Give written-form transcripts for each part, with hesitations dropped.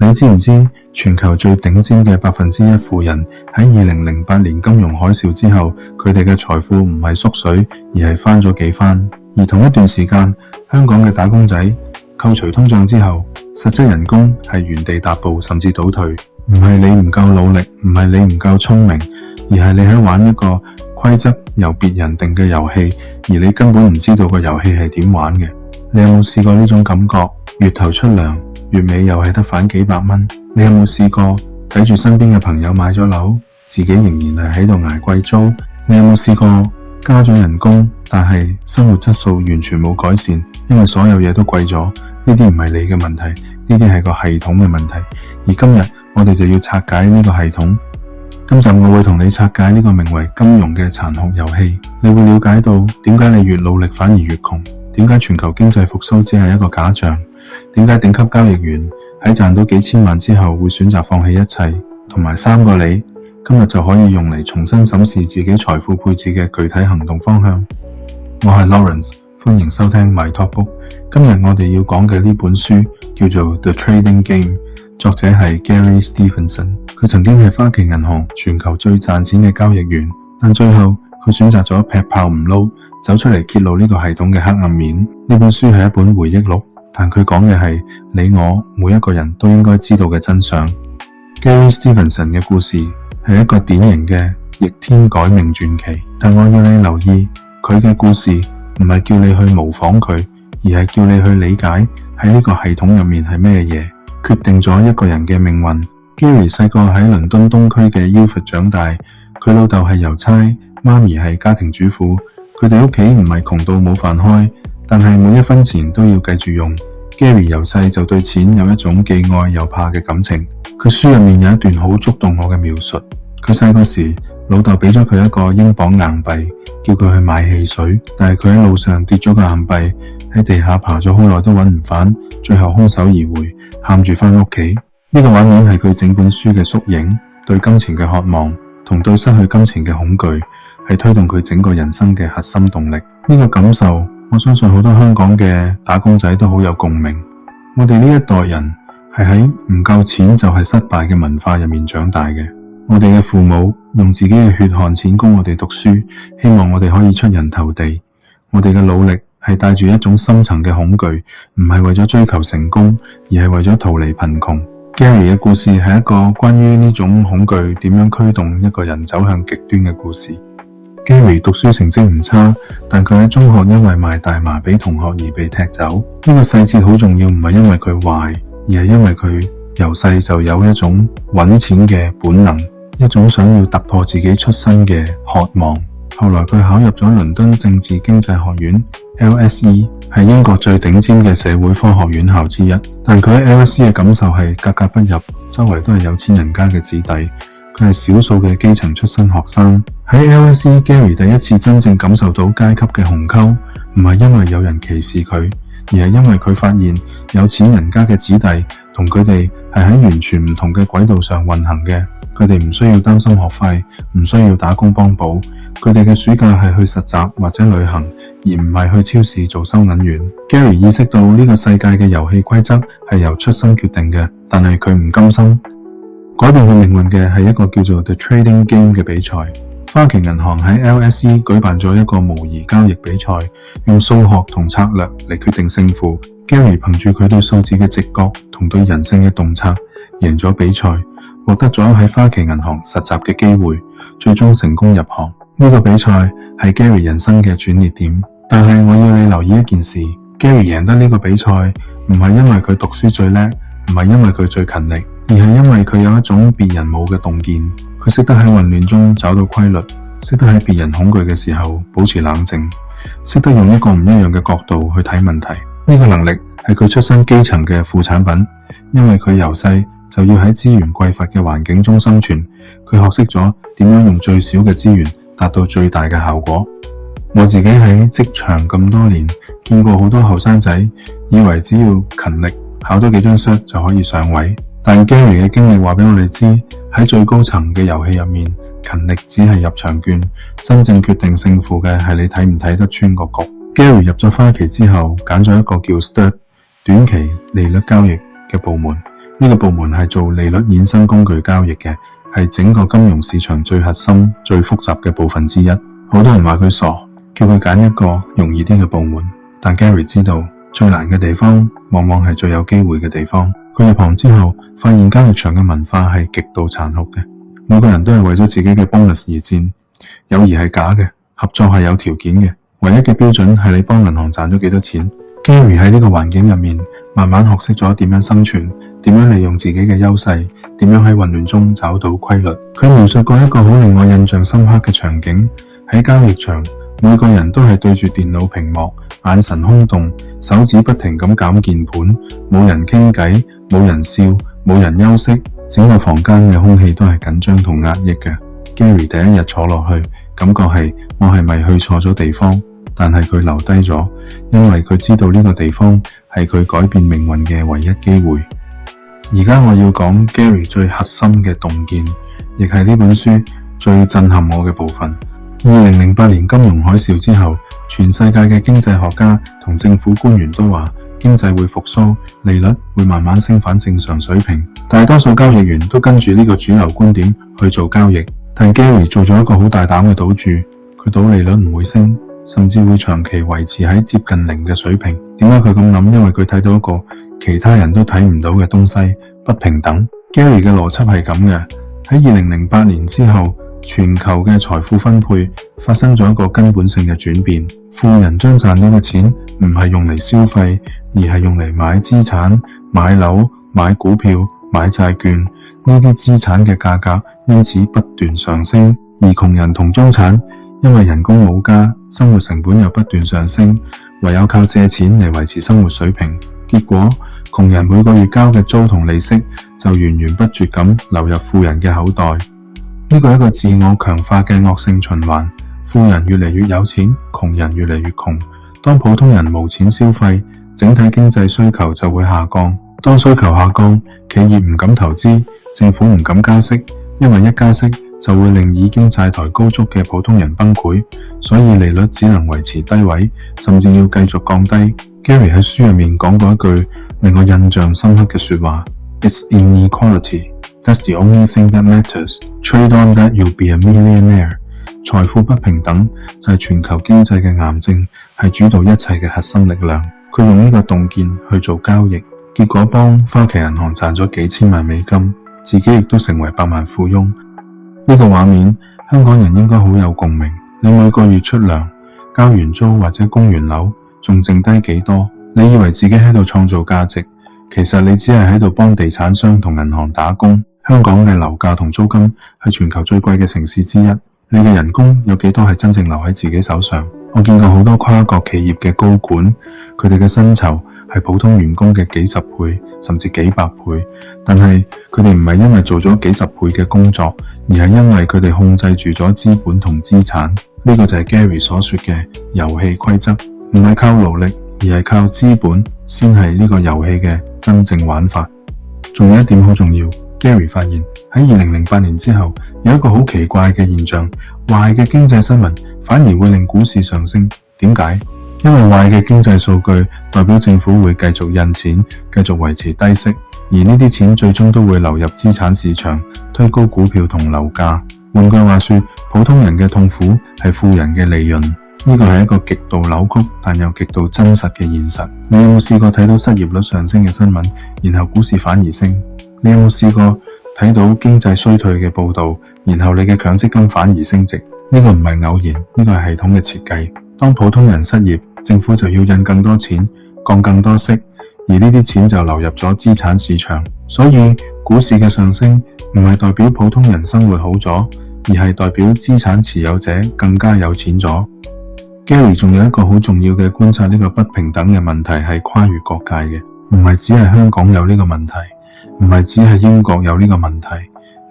你知唔知全球最頂尖嘅1%富人喺2008年金融海嘯之後，佢哋嘅財富唔係縮水，而係翻咗幾番。而同一段時間，香港嘅打工仔扣除通脹之後，實質人工係原地踏步甚至倒退。唔係你唔夠努力，唔係你唔夠聰明，而係你喺玩一個規則由別人定嘅遊戲，而你根本唔知道個遊戲係點玩嘅。你有冇試過呢種感覺？月頭出糧，月尾又係得返幾百蚊。你有冇試過睇住身邊嘅朋友買咗樓，自己仍然係喺度捱貴租？你有冇試過加咗人工，但係生活質素完全冇改善，因為所有嘢都貴咗？呢啲唔係你嘅問題，呢啲係個系統嘅問題。而今日我哋就要拆解呢個系統。今集我會同你拆解呢個名為金融嘅殘酷遊戲。你會了解到點解你越努力反而越窮，點解全球經濟復甦只係一個假象，點解頂級交易員喺賺到幾千萬之後會選擇放棄一切，同埋3個你今日就可以用嚟重新審視自己財富配置嘅具體行動方向。我係 Lawrence， 歡迎收聽 My Talk Book。今日我哋要講嘅呢本書叫做 The Trading Game， 作者係 Gary Stephenson。佢曾經係花旗銀行全球最賺錢嘅交易員，但最後佢選擇咗劈炮唔撈，走出嚟揭露呢個系統嘅黑暗面。呢本書係一本回憶錄，但佢講嘅係你我每一個人都應該知道嘅真相。Gary Stephenson 嘅故事係一個典型嘅逆天改命傳奇，但我要你留意佢嘅故事唔係叫你去模仿佢，而係叫你去理解喺呢個系統入面係咩嘢，決定咗一個人嘅命運。Gary 細個喺倫敦東區嘅 Ilford 長大，佢老豆係郵差，媽咪係家庭主婦。佢哋屋企唔係窮到冇飯開，但係每一分錢都要計住用。Gary 由細就對錢有一種既愛又怕嘅感情。佢書入面有一段好觸動我嘅描述。佢細個時，老豆俾咗佢一個英鎊硬幣，叫佢去買汽水，但係佢喺路上跌咗個硬幣，喺地下爬咗好耐都揾唔返，最後空手而回，喊住返屋企。呢個畫面係佢整本書嘅縮影，對金錢嘅渴望同對失去金錢嘅恐懼係推動佢整個人生嘅核心動力。呢個感受，我相信好多香港嘅打工仔都好有共鳴。我哋呢一代人係喺唔夠錢就係失敗嘅文化入面長大嘅。我哋嘅父母用自己嘅血汗錢供我哋讀書，希望我哋可以出人頭地。我哋嘅努力係帶住一種深層嘅恐懼，唔係為咗追求成功，而係為咗逃離貧窮。Gary 嘅故事係一個關於呢種恐懼點樣驅動一個人走向極端嘅故事。Gary 讀書成績唔差，但佢喺中學因為賣大麻俾同學而被踢走。呢個細節好重要，唔係因為佢壞，而係因為佢由細就有一種揾錢嘅本能，一種想要突破自己出身嘅渴望。後來佢考入咗倫敦政治經濟學院 LSE， 係英國最頂尖嘅社會科學院校之一。但佢喺 LSE 嘅感受係格格不入，周圍都係有錢人家嘅子弟，佢係少數嘅基層出身學生。喺 LSE Gary 第一次真正感受到階級嘅鴻溝，唔係因為有人歧視佢，而係因為佢發現有錢人家嘅子弟同佢哋係喺完全唔同嘅軌道上運行嘅。佢哋唔需要擔心學費，唔需要打工幫補，佢哋嘅暑假係去實習或者旅行，而唔係去超市做收銀員。Gary 意識到呢個世界嘅遊戲規則係由出生決定嘅，但係佢唔甘心。改變佢命運嘅係一個叫做 The Trading Game 嘅比賽。花旗銀行喺 LSE 舉辦咗一個模擬交易比賽，用數學同策略嚟決定勝負。Gary 憑住佢對數字嘅直覺同對人性嘅洞察，贏咗比賽，獲得咗喺花旗銀行實習嘅機會，最終成功入行。呢個比賽係 Gary 人生嘅轉捩點。但係我要你留意一件事， Gary 贏得呢個比賽唔係因為佢讀書最叻，唔係因為佢最勤力，而係因為佢有一種別人冇嘅洞見。佢識得喺混亂中找到規律，識得喺別人恐懼嘅時候保持冷靜，識得用一個唔一樣嘅角度去睇問題。呢個能力係佢出身基層嘅副產品，因為佢由細就要喺資源匱乏嘅環境中生存，佢學識咗點樣用最少嘅資源達到最大嘅效果。我自己喺職場咁多年，見過好多後生仔以為只要勤力考多幾張 cert 就可以上位，但 Gary 嘅經歷話俾我哋知，喺最高層嘅遊戲入面，勤力只係入場券，真正決定勝負嘅係你睇唔睇得穿個局。Gary 入咗花旗之後，揀咗一個叫 Stud 短期利率交易嘅部門，呢個部門係做利率衍生工具交易嘅，係整個金融市場最核心、最複雜嘅部分之一。好多人話佢傻，叫佢揀一個容易啲嘅部門，但 Gary 知道最難嘅地方往往係最有機會嘅地方。佢入行之後發現交易場嘅文化係極度殘酷嘅，每個人都係為咗自己嘅 bonus 而戰，友誼係假嘅，合作係有條件嘅，唯一嘅標準係你幫銀行賺咗幾多錢。Gary 喺呢個環境入面慢慢學識咗點樣生存，點樣利用自己嘅優勢，點樣喺混亂中找到規律。佢描述過一個好令我印象深刻嘅場景，喺交易場，每個人都係對住電腦屏幕，眼神空洞，手指不停咁攪鍵盤，冇人傾偈，冇人笑，冇人休息，整個房間嘅空氣都係緊張同壓抑嘅。Gary 第一日坐落去，感覺係我係咪去錯咗地方？但係佢留低咗，因為佢知道呢個地方係佢改變命運嘅唯一機會。而家我要講 Gary 最核心嘅洞見，亦係呢本書最震撼我嘅部分。2008年金融海嘯之後，全世界嘅經濟學家同政府官員都話經濟會復甦，利率會慢慢升返正常水平。大多數交易員都跟住呢個主流觀點去做交易，但 Gary 做咗一個好大膽嘅賭注，佢賭利率唔會升，甚至會長期維持喺接近零嘅水平。點解佢咁諗？因為佢睇到一個其他人都睇唔到嘅東西，不平等。Gary 嘅邏輯係咁嘅，喺2008年之後，全球嘅財富分配發生咗一個根本性嘅轉變。富人將賺到嘅錢唔係用嚟消費，而係用嚟買資產、買樓、買股票、買債券。呢啲資產嘅價格因此不斷上升，而窮人同中產因為人工冇加，生活成本又不斷上升，唯有靠借錢嚟維持生活水平。結果窮人每個月交嘅租同利息就源源不絕咁流入富人嘅口袋。呢個係一個自我強化嘅惡性循環，富人越嚟越有錢，窮人越嚟越窮。當普通人無錢消費，整體經濟需求就會下降。當需求下降，企業唔敢投資，政府唔敢加息，因為一加息就會令已經債台高築嘅普通人崩潰，所以利率只能維持低位，甚至要繼續降低。Gary 喺書入面講過一句令我印象深刻嘅說話 ：It's inequality. That's the only thing that matters. Trade on that, you'll be a millionaire. 財富不平等就係全球經濟嘅癌症，係主導一切嘅核心力量。佢用呢個洞見去做交易，結果幫花旗銀行賺咗幾千萬美金，自己亦都成為百萬富翁。呢個畫面，香港人應該好有共鳴。你每個月出糧，交完租或者供完樓，仲剩低幾多？你以為自己喺度創造價值，其實你只係喺度幫地產商同銀行打工。香港嘅樓價同租金係全球最貴嘅城市之一，你嘅人工有幾多係真正留喺自己手上？我見過好多跨國企業嘅高管，佢哋嘅薪酬係普通員工嘅幾十倍，甚至幾百倍，但係佢哋唔係因為做咗幾十倍嘅工作，而係因為佢哋控制住咗資本同資產。呢個就係 Gary 所說嘅遊戲規則，唔係靠勞力，而係靠資本，先係呢個遊戲嘅真正玩法。仲有一點好重要，Gary 發現喺2008年之後，有一個好奇怪嘅現象，壞嘅經濟新聞反而會令股市上升。點解？因為壞嘅經濟數據代表政府會繼續印錢，繼續維持低息，而呢啲錢最終都會流入資產市場，推高股票同樓價。換句話說，普通人嘅痛苦係富人嘅利潤。呢個係一個極度扭曲但又極度真實嘅現實。你有冇試過睇到失業率上升嘅新聞，然後股市反而升？你有冇試過睇到經濟衰退嘅報道，然後你嘅強積金反而升值？呢個唔係偶然，呢個係系統嘅設計。當普通人失業，政府就要印更多錢，降更多息，而呢啲錢就流入咗資產市場。所以股市嘅上升唔係代表普通人生活好咗，而係代表資產持有者更加有錢咗。Gary 仲有一個好重要嘅觀察，呢個不平等嘅問題係跨越國界嘅，唔係只係香港有呢個問題，唔係只係英國有呢個問題，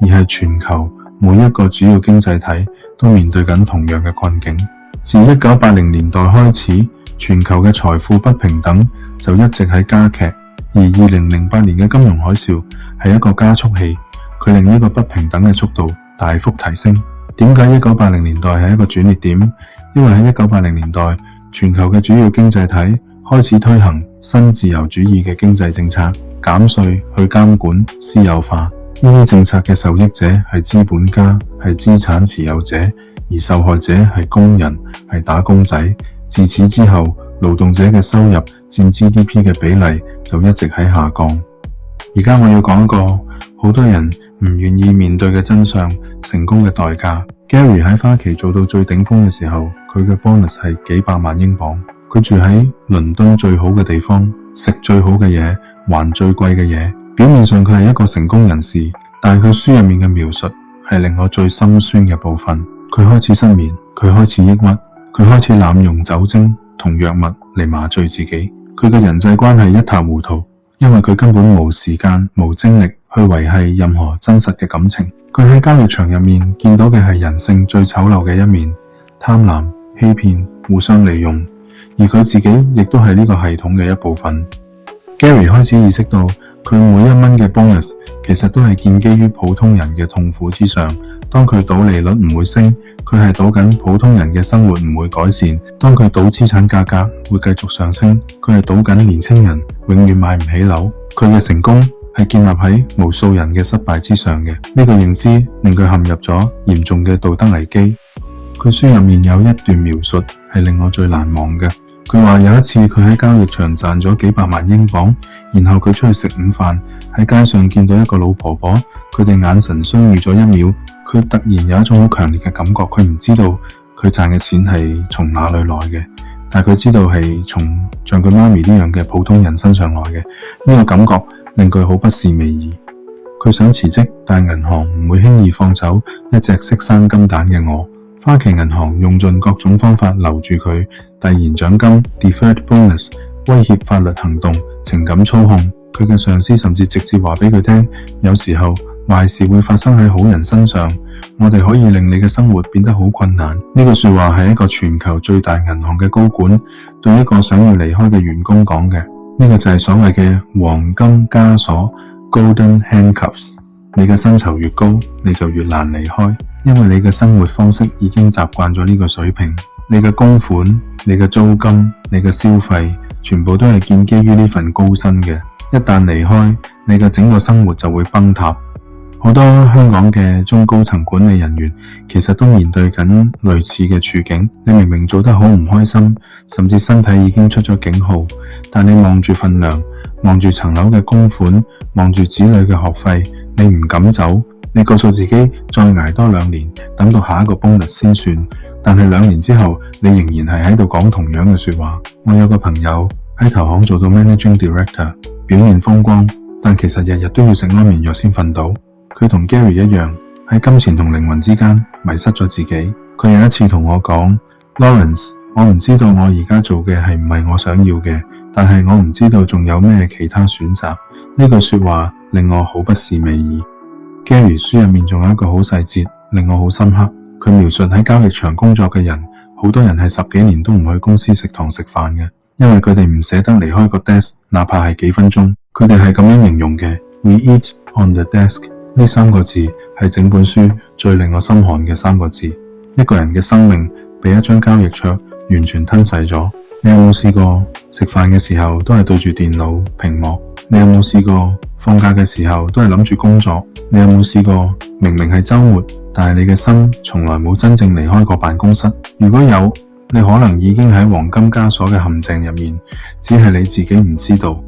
而係全球每一個主要經濟體都面對緊同樣嘅困境。自1980年代開始，全球嘅財富不平等就一直喺加劇，而2008年嘅金融海嘯係一個加速器，佢令呢個不平等嘅速度大幅提升。點解1980年代係一個轉捩點？因為喺1980年代，全球嘅主要經濟體開始推行新自由主義嘅經濟政策，減稅、去監管、私有化。呢啲政策嘅受益者係資本家，係資產持有者，而受害者係工人，係打工仔。自此之後，勞動者嘅收入佔 GDP 嘅比例就一直喺下降。而家我要講一個好多人唔願意面對嘅真相，成功嘅代價。Gary 喺花旗做到最頂峰嘅時候，佢嘅 bonus 係幾百萬英鎊。佢住喺倫敦最好嘅地方，食最好嘅嘢，還最貴嘅嘢。表面上佢係一個成功人士，但係佢書入面嘅描述係令我最心酸嘅部分。佢開始失眠，佢開始抑鬱，佢開始濫用酒精同藥物嚟麻醉自己。佢嘅人際關係一塌糊塗，因為佢根本冇時間、冇精力去維繫任何真實嘅感情。佢喺交易場入面見到嘅係人性最醜陋嘅一面，貪婪、欺騙、互相利用，而佢自己亦都係呢個系統嘅一部分。Gary 開始意識到，佢每一蚊嘅 bonus 其實都係建基於普通人嘅痛苦之上。當佢賭利率唔會升，佢係賭緊普通人嘅生活唔會改善；當佢賭資產價格會繼續上升，佢係賭緊年輕人永遠買唔起樓。佢嘅成功係建立喺無數人嘅失敗之上嘅。呢個認知令佢陷入咗嚴重嘅道德危機。佢書入面有一段描述係令我最難忘嘅。佢話有一次佢喺交易場賺咗幾百萬英鎊，然後佢出去食午飯，喺街上見到一個老婆婆，佢哋眼神相遇咗一秒，佢突然有一種好強烈嘅感覺，佢唔知道佢賺嘅錢係從哪裏來嘅，但佢知道係從像佢媽咪呢樣嘅普通人身上來嘅。呢個感覺令佢好不是味兒。佢想辭職，但銀行唔會輕易放走一隻識生金蛋嘅鵝。花旗銀行用盡各種方法留住佢，遞延獎金 （deferred bonus）、威脅法律行動、情感操控。佢嘅上司甚至直接話俾佢聽，有時候壞事會發生喺好人身上，我哋可以令你嘅生活變得好困難。呢個說話係一個全球最大銀行嘅高管對一個想要離開嘅員工講嘅。呢個就係所謂嘅黃金枷鎖 （golden handcuffs）。你嘅薪酬越高，你就越難離開，因為你嘅生活方式已經習慣咗呢個水平。你嘅供款、你嘅租金、你嘅消費，全部都係建基於呢份高薪嘅。一旦離開，你嘅整個生活就會崩塌。好多香港嘅中高層管理人員其實都面對緊類似嘅處境。你明明做得好唔開心，甚至身體已經出咗警號，但你望住份糧，望住層樓嘅供款，望住子女嘅學費，你唔敢走。你告訴自己再捱多2年，等到下一個 bonus 先算。但係2年之後，你仍然係喺度講同樣嘅說話。我有個朋友喺投行做到 managing director， 表面風光，但其實日日都要食安眠藥先瞓到。佢同 Gary 一樣，喺金錢同靈魂之間迷失咗自己。佢有一次同我講 Lawrence， 我唔知道我而家做嘅係唔係我想要嘅，但係我唔知道仲有咩其他選擇。呢句說話令我好不是味兒。Gary 書入面仲有一個好細節令我好深刻。佢描述喺交易場工作嘅人，好多人係10幾年都唔去公司食堂食飯嘅，因為佢哋唔捨得離開個 desk， 哪怕係幾分鐘。佢哋係咁樣形容嘅 ：We eat on the desk。呢3個字係整本書最令我心寒嘅3個字。一個人嘅生命被一張交易桌完全吞噬咗。你有冇試過食飯嘅時候都係對住電腦屏幕？你有冇試過放假嘅時候都係諗住工作？你有冇試過明明係週末，但係你嘅心從來冇真正離開過辦公室？如果有，你可能已經喺黃金枷鎖嘅陷阱入面，只係你自己唔知道。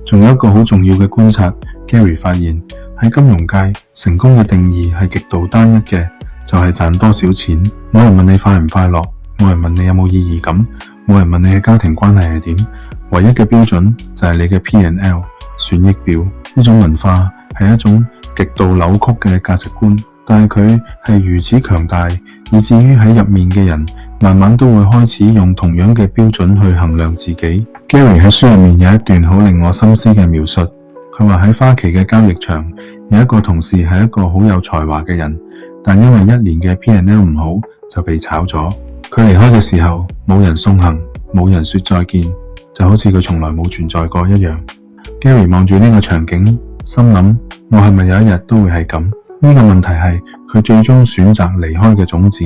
仲有一個好重要嘅觀察 ，Gary 發現喺金融界成功嘅定義係極度單一嘅，就係賺多少錢。冇人問你快唔快樂，冇人問你有冇意義感，冇人問你嘅家庭關係係點，唯一嘅標準就係你嘅 P&L 損益表。呢種文化係一種極度扭曲嘅價值觀，但係佢係如此強大，以至於喺入面嘅人慢慢都會開始用同樣嘅標準去衡量自己。Gary 喺書入面有一段好令我深思嘅描述，佢話喺花旗嘅交易場有一個同事係一個好有才華嘅人，但因為1年嘅 P&L 唔好就被炒咗。佢離開嘅時候冇人送行，冇人說再見，就好似佢從來冇存在過一樣。Gary 望住呢個場景，心諗我係咪有一日都會係咁？呢個問題係佢最終選擇離開嘅種子。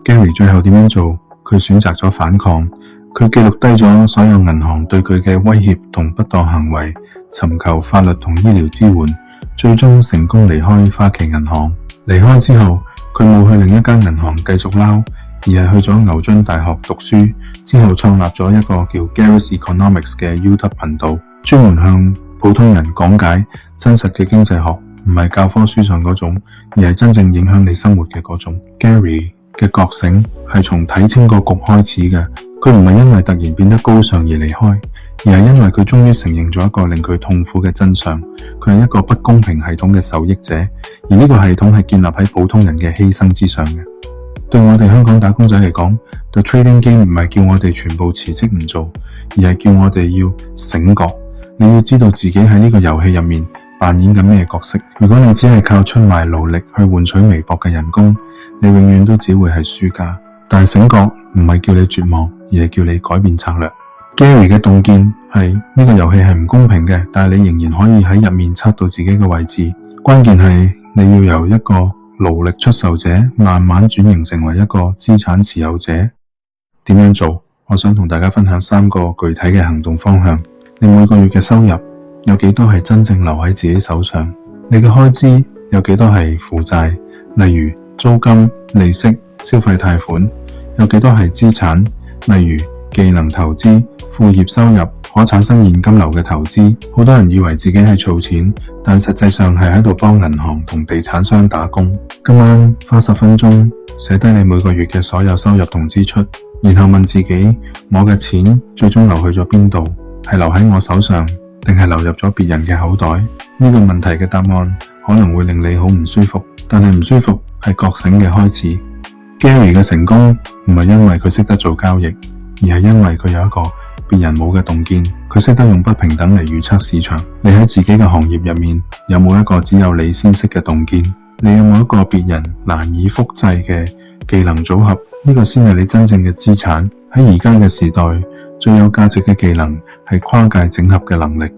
Gary 最後點樣做？佢選擇咗反抗，佢記錄低咗所有銀行對佢嘅威脅同不當行為，尋求法律同醫療支援，最終成功離開花旗銀行。離開之後，佢冇去另一間銀行繼續撈，而係去咗牛津大學讀書，之後創立咗一個叫 Garris Economics 嘅 YouTube 頻道，專門向普通人講解真實嘅經濟學，唔係教科書上嗰種，而係真正影響你生活嘅嗰種。Gary 嘅覺醒係從睇清個局開始嘅，佢唔係因為突然變得高尚而離開，而係因為佢終於承認咗一個令佢痛苦嘅真相，佢係一個不公平系統嘅受益者，而呢個系統係建立喺普通人嘅犧牲之上嘅。對我哋香港打工仔嚟講， The Trading Game 唔係叫我哋全部辭職唔做，而係叫我哋要醒覺。你要知道自己喺呢個遊戲入面扮演緊咩角色。如果你只係靠出賣勞力去換取微薄嘅人工，你永遠都只會係輸家。但係醒覺唔係叫你絕望，而係叫你改變策略。Gary 嘅洞見係呢個遊戲係唔公平嘅，但係你仍然可以喺入面測到自己嘅位置。關鍵係你要由一個勞力出售者慢慢轉型成為一個資產持有者。點樣做？我想同大家分享3個具體嘅行動方向。你每個月嘅收入有幾多係真正留喺自己手上？你嘅開支有幾多係負債？例如租金、利息、消費貸款。有幾多係資產？例如技能投資、副業收入、可產生現金流嘅投資。好多人以為自己係儲錢，但實際上係喺度幫銀行同地產商打工。今晚花10分鐘寫低你每個月嘅所有收入同支出，然後問自己：我嘅錢最終流去咗邊度？係留喺我手上，定係流入咗別人嘅口袋？呢個問題嘅答案可能會令你好唔舒服，但係唔舒服係覺醒嘅開始。Gary 嘅成功唔係因為佢識得做交易，而係因為佢有一個別人冇嘅洞見。佢識得用不平等嚟預測市場。你喺自己嘅行業入面有冇一個只有你先識嘅洞見？你有冇一個別人難以複製嘅技能組合？呢個先係你真正嘅資產。喺而家嘅時代，最有價值嘅技能係跨界整合嘅能力，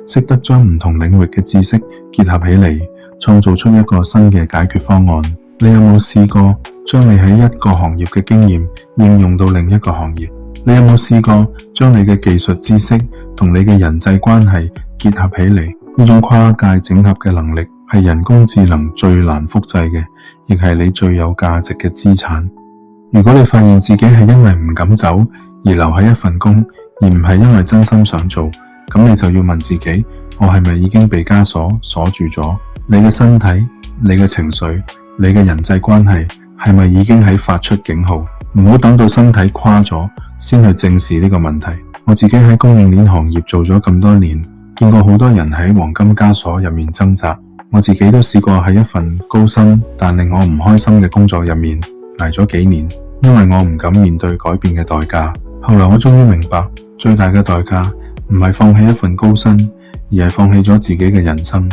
識得將唔同領域嘅知識結合起嚟，創造出一個新嘅解決方案。你有冇試過將你喺一個行業嘅經驗應用到另一個行業？你有冇試過將你嘅技術知識同你嘅人際關係結合起嚟？呢種跨界整合嘅能力係人工智能最難複製嘅，亦係你最有價值嘅資產。如果你發現自己係因為唔敢走而留喺一份工，而唔係因為真心想做，咁你就要問自己：我係咪已經被枷鎖住咗？你嘅身體、你嘅情緒、你嘅人際關係係咪已經喺發出警號？唔好等到身體垮咗先去正視呢個問題。我自己喺供應鏈行業做咗咁多年，見過好多人喺黃金枷鎖入面掙扎。我自己都試過喺一份高薪但令我唔開心嘅工作入面捱咗幾年，因為我唔敢面對改變嘅代價。後來我終於明白，最大嘅代價唔係放棄一份高薪，而係放棄咗自己嘅人生。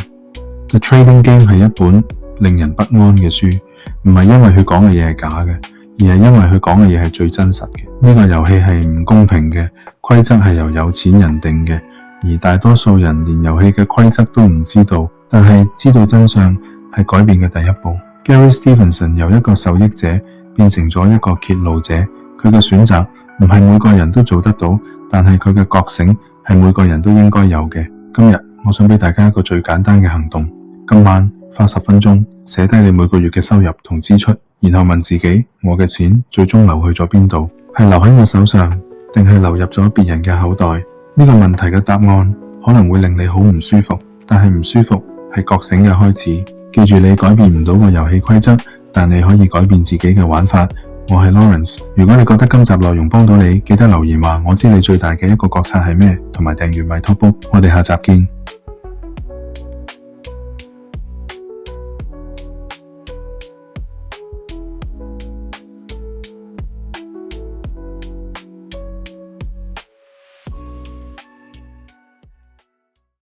The Trading Game 係一本令人不安嘅書，唔係因為佢講嘅嘢係假嘅，而係因為佢講嘅嘢係最真實嘅。呢個遊戲係唔公平嘅，規則係由有錢人定嘅，而大多數人連遊戲嘅規則都唔知道。但係知道真相係改變嘅第一步。Gary Stevenson 由一個受益者變成咗一個揭露者，佢嘅選擇唔係每個人都做得到，但係佢嘅覺醒係每個人都應該有嘅。今日我想俾大家一個最簡單嘅行動，今晚花10分鐘寫低你每個月嘅收入同支出，然後問自己：我嘅錢最終流去咗邊度？係留喺我手上，定係流入咗別人嘅口袋？呢個問題嘅答案可能會令你好唔舒服，但係唔舒服係覺醒嘅開始。記住，你改變唔到個遊戲規則，但你可以改變自己嘅玩法。我係 Lawrence， 如果你覺得今集內容幫到你，記得留言話我知你最大嘅一個覺察係咩，同埋訂閱 My Talkbook。我哋下集見。